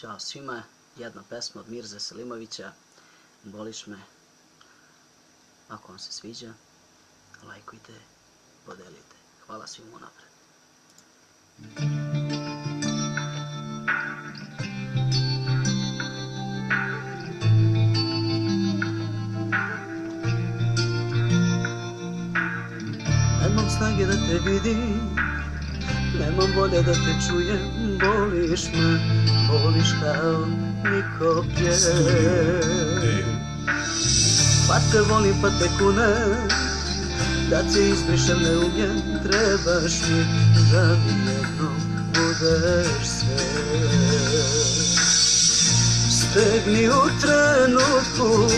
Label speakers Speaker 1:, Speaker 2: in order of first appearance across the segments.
Speaker 1: Ćao svima, jedna pesma od Mirze Selimovića, Boliš me. Ako vam se sviđa, lajkujte, podelite. Hvala svima unapred. Nemam snage da te vidim, nemam volje da te čujem, boliš me, boliš kao niko prije. Pa te volim, pa te kunem, da te izbrišem ne umijem, trebaš mi da mi jednom budeš sve. Stegni u trenutku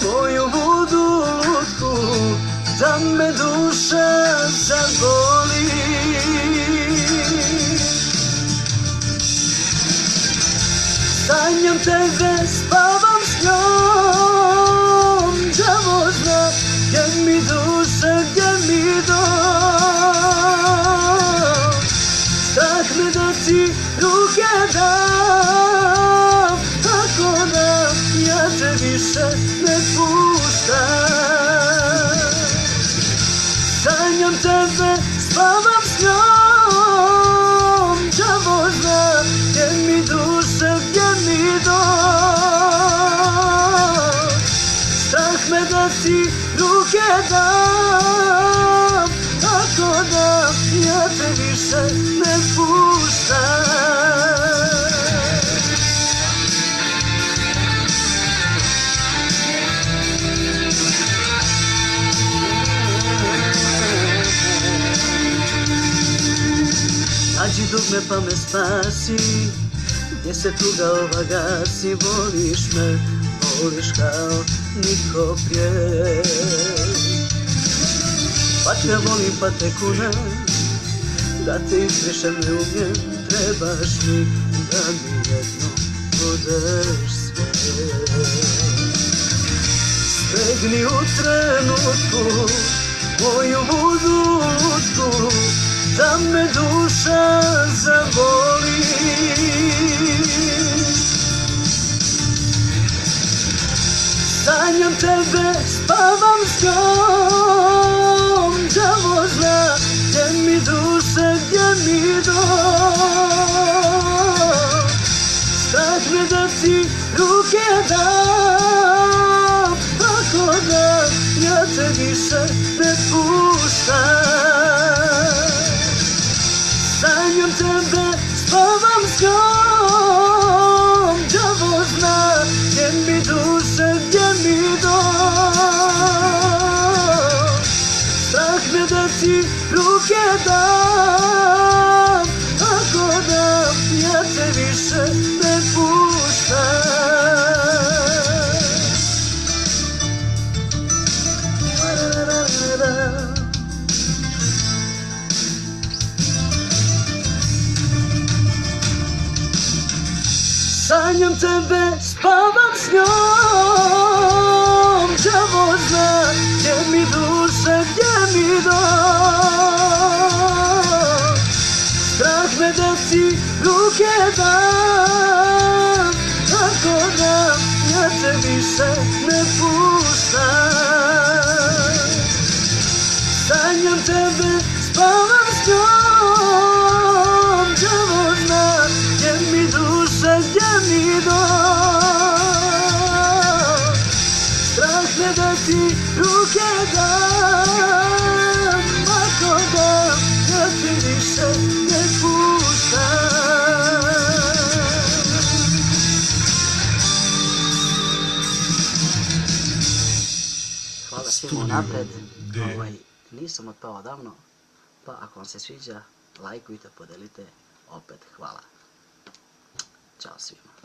Speaker 1: moju vodu lutku, da me duša zaboli. Sanjam tebe, spavam s njom, đavo zna gdje mi duša, gdje mi dom. Strah me da ti ruke dam, tako da ja te više ne puštam. Sanjam tebe, spavam s njom, đavo zna gdje mi duša, gdje mi dom. Strah me da ti ruke dam, tako da ja te više ne puštam. Nađi dugme pa me spasi, gdje se tuga ova gasi, voliš me, voliš kao niko prije. Pa te volim, pa te kunem, da te izbrišem ne umijem, trebaš mi da mi jednom budeš sve. Stegni u trenutku moju vodu lutku, da me duša zaboli. Sanjam tebe, spavam s njom, đavo zna gdje mi duša, gdje mi dom. Strah me da ti ruke dam, tako da ja te više ne puštam. Sanjam tebe, spavam s njom, đavo zna gdje mi duša, gdje mi dom. Strah me da ti ruke dam, tako da ja te više ne puštam. Sanjam tebe, spavam s njom, đavo zna gdje mi duša, gdje mi dom. Strah me da ti ruke dam, tako da ja te više ne puštam. Sanjam tebe, spavam s njom, đavo zna gdje mi duša, gdje mi dom. Strah me da ti ruke dam, tako da ja te više ne puštam. Hvala svima unapred. Nisam otpao davno, pa ako vam se sviđa, lajkujte, podelite, opet hvala. Ćao svima.